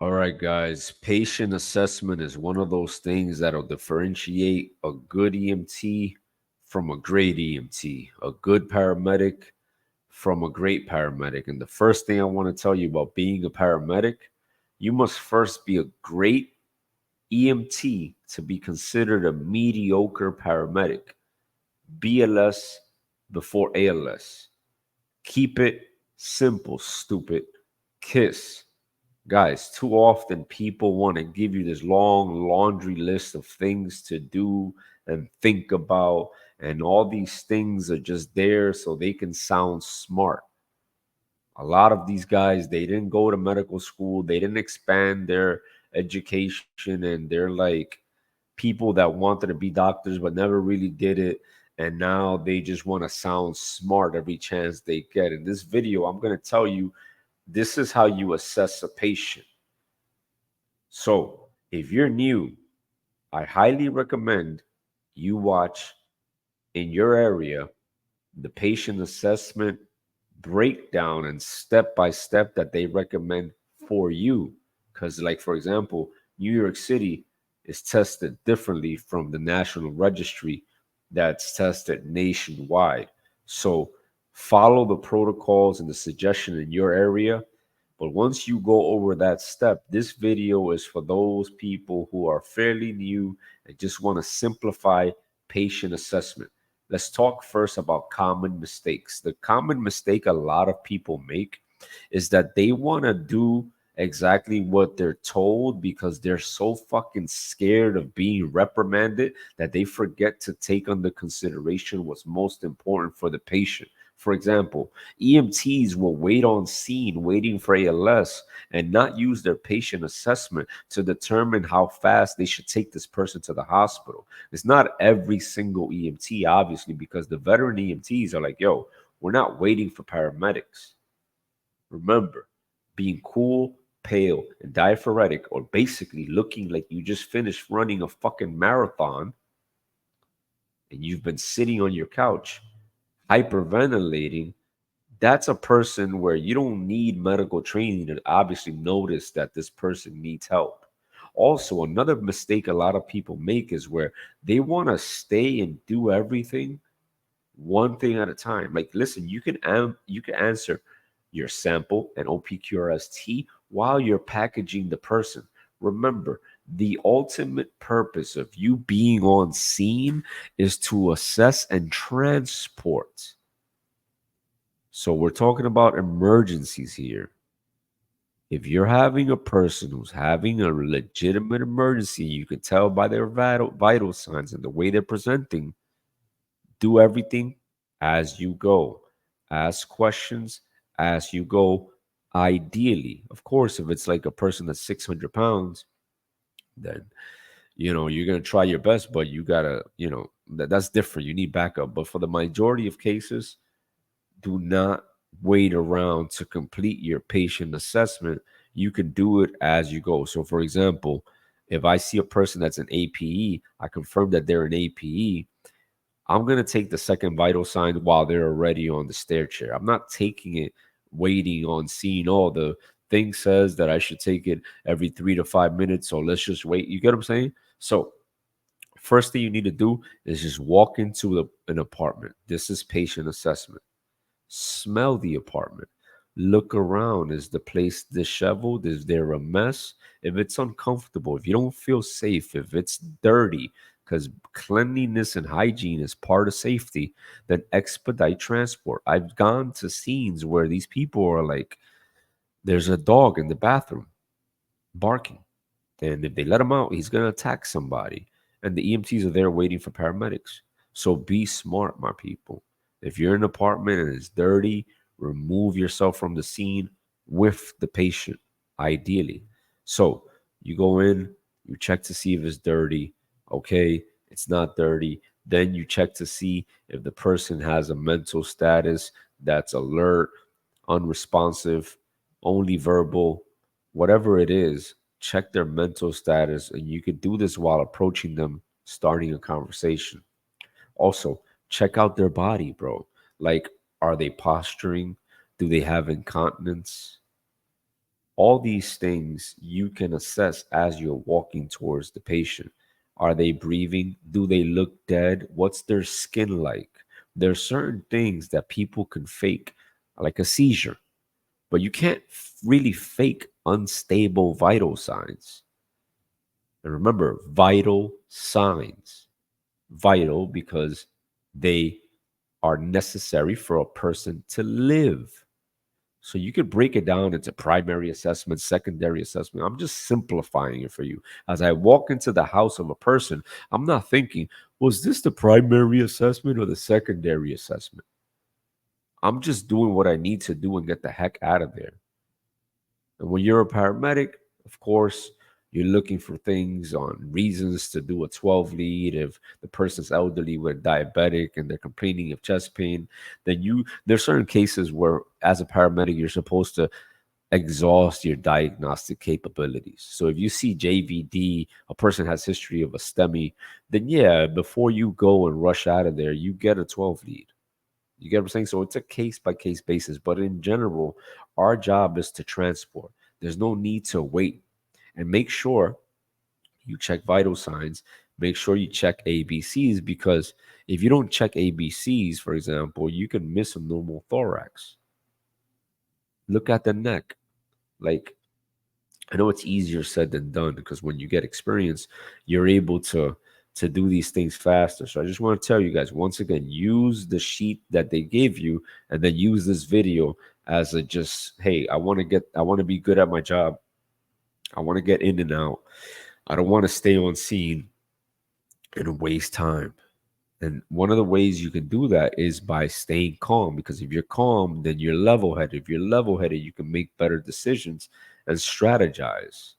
All right, guys. Patient assessment is one of those things that'll differentiate a good EMT from a great EMT, a good paramedic from a great paramedic. And the first thing I want to tell you about being a paramedic, you must first be a great EMT to be considered a mediocre paramedic. BLS before ALS. Keep it simple, stupid. KISS. Guys, too often people want to give you this long laundry list of things to do and think about, and all these things are just there so they can sound smart. A lot of these guys, they didn't go to medical school, they didn't expand their education, and they're like people that wanted to be doctors but never really did it. And now they just want to sound smart every chance they get. In this video, I'm going to tell you this is how you assess a patient. So, if you're new, I highly recommend you watch in your area the patient assessment breakdown and step by step that they recommend for you. Because, like, for example, New York City is tested differently from the national registry that's tested nationwide. So, follow the protocols and the suggestion in your area. But once you go over that step, this video is for those people who are fairly new and just want to simplify patient assessment. Let's talk first about common mistakes. The common mistake a lot of people make is that they want to do exactly what they're told because they're so fucking scared of being reprimanded that they forget to take under consideration what's most important for the patient. For example, EMTs will wait on scene waiting for ALS and not use their patient assessment to determine how fast they should take this person to the hospital. It's not every single EMT, obviously, because the veteran EMTs are like, yo, we're not waiting for paramedics. Remember, being cool, pale, and diaphoretic, or basically looking like you just finished running a fucking marathon and you've been sitting on your couch hyperventilating, that's a person where you don't need medical training to obviously notice that this person needs help. Also, another mistake a lot of people make is where they want to stay and do everything one thing at a time. Like, listen, you can answer your sample and OPQRST while you're packaging the person. Remember, the ultimate purpose of you being on scene is to assess and transport. So we're talking about emergencies here. If you're having a person who's having a legitimate emergency, you can tell by their vital signs and the way they're presenting, do everything as you go. Ask questions as you go. Ideally, of course, if it's like a person that's 600 pounds, then you're gonna try your best, but you gotta, that's different. You need backup. But for the majority of cases, do not wait around to complete your patient assessment. You can do it as you go. So, for example, if I see a person that's an APE, I confirm that they're an APE. I'm going to take the second vital sign while they're already on the stair chair. I'm not taking it waiting on seeing, oh, the thing says that I should take it every 3 to 5 minutes. So let's just wait. You get what I'm saying? So, first thing you need to do is just walk into an apartment. This is patient assessment. Smell the apartment. Look around. Is the place disheveled? Is there a mess? If it's uncomfortable, if you don't feel safe, if it's dirty, because cleanliness and hygiene is part of safety, then expedite transport. I've gone to scenes where these people are like, there's a dog in the bathroom barking. And if they let him out, he's going to attack somebody. And the EMTs are there waiting for paramedics. So be smart, my people. If you're in an apartment and it's dirty, remove yourself from the scene with the patient, ideally. So you go in, you check to see if it's dirty. Okay, it's not dirty. Then you check to see if the person has a mental status that's alert, unresponsive, only verbal, whatever it is. Check their mental status, and you could do this while approaching them, starting a conversation. Also, check out their body, bro. Like, are they posturing? Do they have incontinence? All these things you can assess as you're walking towards the patient. Are they breathing? Do they look dead? What's their skin like? There's certain things that people can fake, like a seizure, but you can't really fake unstable vital signs. And remember, vital signs, vital because they are necessary for a person to live. So you could break it down into primary assessment, secondary assessment. I'm just simplifying it for you. As I walk into the house of a person, I'm not thinking, was this the primary assessment or the secondary assessment? I'm just doing what I need to do and get the heck out of there. And when you're a paramedic, of course, you're looking for things on reasons to do a 12 lead. If the person's elderly with diabetic and they're complaining of chest pain, then there's certain cases where as a paramedic, you're supposed to exhaust your diagnostic capabilities. So if you see JVD, a person has history of a STEMI, then yeah, before you go and rush out of there, you get a 12 lead. You get what I'm saying? So it's a case by case basis. But in general, our job is to transport. There's no need to wait. And make sure you check vital signs. Make sure you check ABCs because if you don't check ABCs, for example, you can miss a normal thorax. Look at the neck. Like, I know it's easier said than done because when you get experience, you're able to do these things faster. So I just want to tell you guys once again, use the sheet that they gave you and then use this video as a just, hey, I want to be good at my job. I want to get in and out. I don't want to stay on scene and waste time. And one of the ways you can do that is by staying calm because if you're calm, then you're level headed. If you're level headed, you can make better decisions and strategize.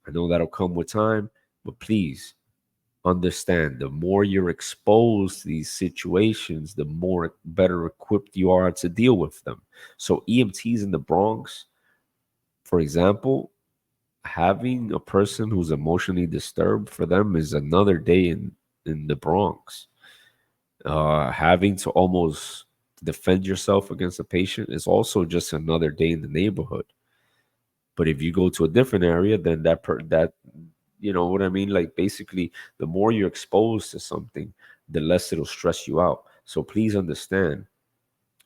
I know that'll come with time, but please understand the more you're exposed to these situations, the more better equipped you are to deal with them. So, EMTs in the Bronx, for example, having a person who's emotionally disturbed for them is another day in the Bronx. Having to almost defend yourself against a patient is also just another day in the neighborhood. But if you go to a different area, then that you know what I mean? Like basically, the more you're exposed to something, the less it'll stress you out. So please understand,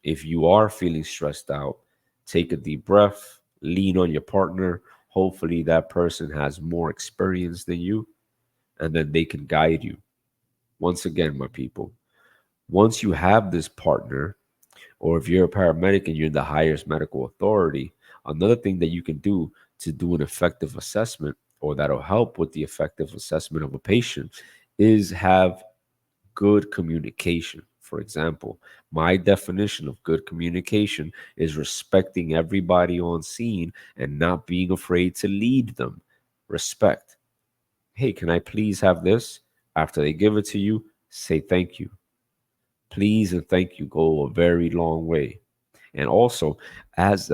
if you are feeling stressed out, take a deep breath, lean on your partner. Hopefully, that person has more experience than you, and then they can guide you. Once again, my people, once you have this partner, or if you're a paramedic and you're in the highest medical authority, another thing that you can do to do an effective assessment or that'll help with the effective assessment of a patient is have good communication. For example, my definition of good communication is respecting everybody on scene and not being afraid to lead them. Respect. Hey, can I please have this? After they give it to you, say thank you. Please and thank you go a very long way. And also, as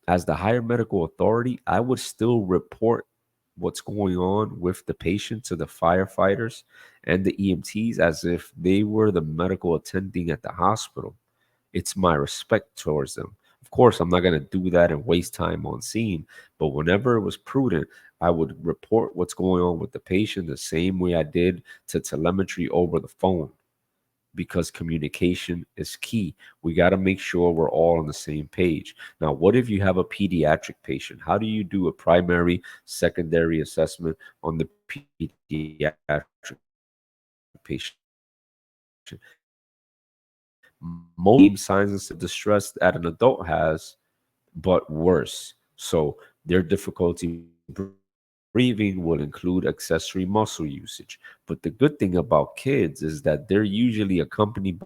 as the higher medical authority, I would still report what's going on with the patient to the firefighters and the EMTs as if they were the medical attending at the hospital. It's my respect towards them. Of course, I'm not going to do that and waste time on scene, but whenever it was prudent, I would report what's going on with the patient the same way I did to telemetry over the phone because communication is key. We got to make sure we're all on the same page. Now, what if you have a pediatric patient? How do you do a primary, secondary assessment on the pediatric patient? Most same signs of distress that an adult has, but worse. So their difficulty breathing will include accessory muscle usage. But the good thing about kids is that they're usually accompanied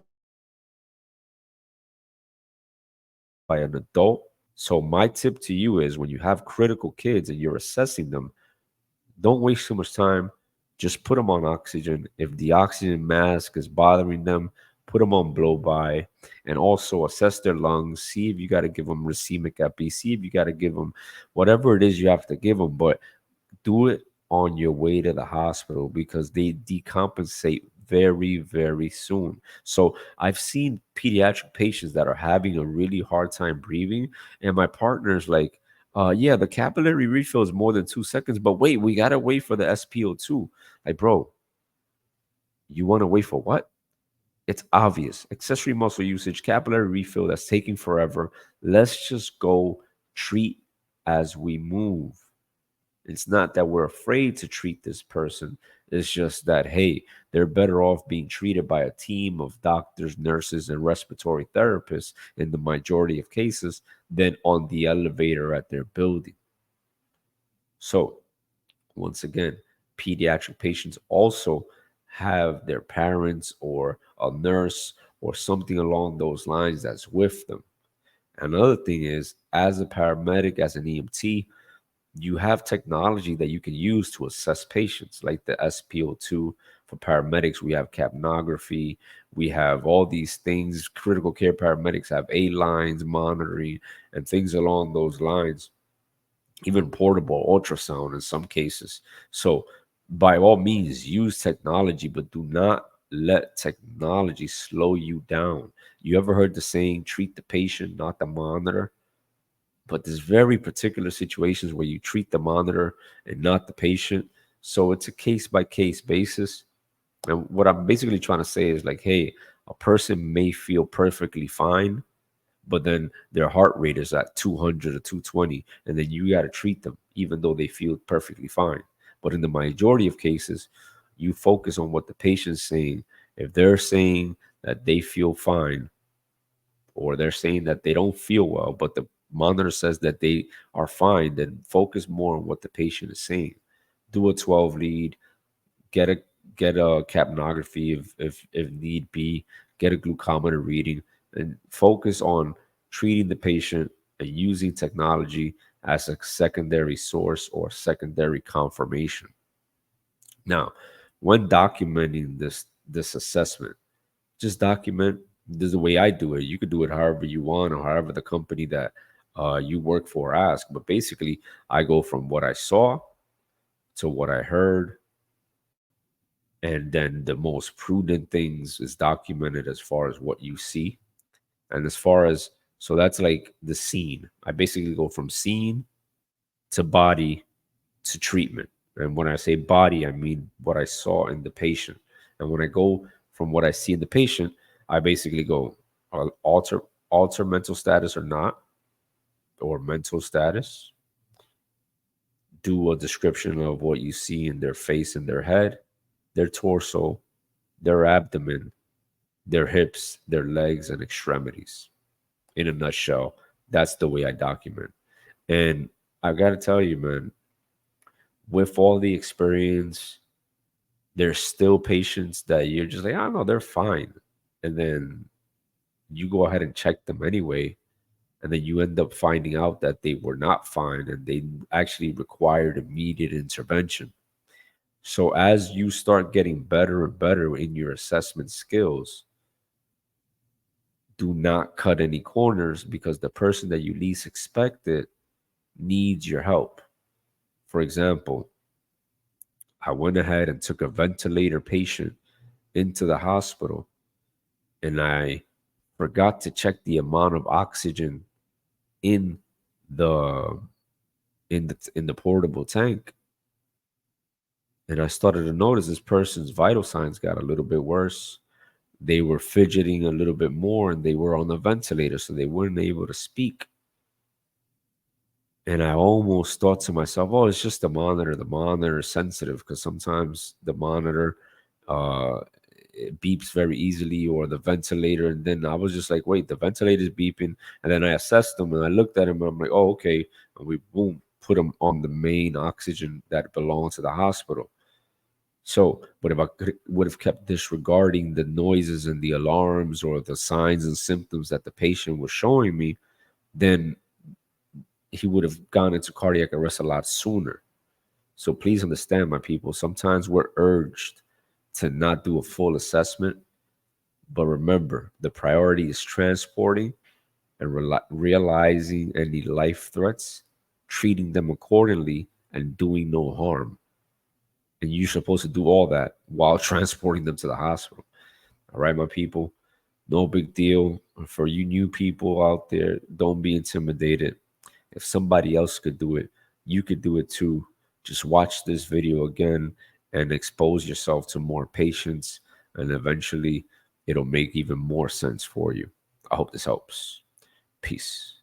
by an adult. So my tip to you is when you have critical kids and you're assessing them, don't waste too much time. Just put them on oxygen. If the oxygen mask is bothering them, put them on blow by and also assess their lungs. See if you got to give them racemic epi. See if you got to give them whatever it is you have to give them. But do it on your way to the hospital because they decompensate very, very soon. So I've seen pediatric patients that are having a really hard time breathing, and my partner's like, Yeah, the capillary refill is more than 2 seconds, but wait, we gotta wait for the SpO2. Like, bro, you want to wait for what? It's obvious. Accessory muscle usage, capillary refill, that's taking forever. Let's just go treat as we move. It's not that we're afraid to treat this person. It's just that, hey, they're better off being treated by a team of doctors, nurses, and respiratory therapists in the majority of cases than on the elevator at their building. So, once again, pediatric patients also have their parents or a nurse or something along those lines that's with them. Another thing is, as a paramedic, as an EMT, you have technology that you can use to assess patients, like the SpO2. For paramedics, we have capnography. We have all these things. Critical care paramedics have A lines, monitoring, and things along those lines, even portable ultrasound in some cases. So, by all means, use technology, but do not let technology slow you down. You ever heard the saying, treat the patient, not the monitor? But there's very particular situations where you treat the monitor and not the patient. So it's a case by case basis. And what I'm basically trying to say is like, hey, a person may feel perfectly fine, but then their heart rate is at 200 or 220, and then you got to treat them even though they feel perfectly fine. But in the majority of cases, you focus on what the patient's saying. If they're saying that they feel fine, or they're saying that they don't feel well, but the monitor says that they are fine, then focus more on what the patient is saying. Do a 12 lead, get a capnography if need be, get a glucometer reading, and focus on treating the patient and using technology as a secondary source or secondary confirmation. Now, when documenting this assessment, just document. This is the way I do it. You could do it however you want or however the company that you work for ask. But basically, I go from what I saw to what I heard, and then the most prudent things is documented as far as what you see. And as far as, so that's like the scene. I basically go from scene to body to treatment. And when I say body, I mean what I saw in the patient. And when I go from what I see in the patient, I basically go alter mental status or not, or mental status. Do a description of what you see in their face and their head, their torso, their abdomen, their hips, their legs, and extremities. In a nutshell, that's the way I document. And I got to tell you, man, with all the experience, there's still patients that you're just like, I don't know, they're fine. And then you go ahead and check them anyway. And then you end up finding out that they were not fine and they actually required immediate intervention. So as you start getting better and better in your assessment skills, do not cut any corners, because the person that you least expected needs your help. For example, I went ahead and took a ventilator patient into the hospital, and I forgot to check the amount of oxygen in the in the portable tank. And I started to notice this person's vital signs got a little bit worse. They were fidgeting a little bit more, and they were on the ventilator, so they weren't able to speak. And I almost thought to myself, oh, it's just the monitor. The monitor is sensitive, because sometimes the monitor uh, it beeps very easily, or the ventilator. And then I was just like, wait, the ventilator is beeping. And then I assessed them and I looked at him and I'm like, oh, okay. And we, boom, put him on the main oxygen that belongs to the hospital. So, but if I would have kept disregarding the noises and the alarms or the signs and symptoms that the patient was showing me, then he would have gone into cardiac arrest a lot sooner. So please understand, my people, sometimes we're urged to not do a full assessment, but remember, the priority is transporting and realizing any life threats, treating them accordingly, and doing no harm. And you're supposed to do all that while transporting them to the hospital. All right, my people, no big deal. For you new people out there, don't be intimidated. If somebody else could do it, you could do it too. Just watch this video again and expose yourself to more patients, and eventually it'll make even more sense for you. I hope this helps. Peace.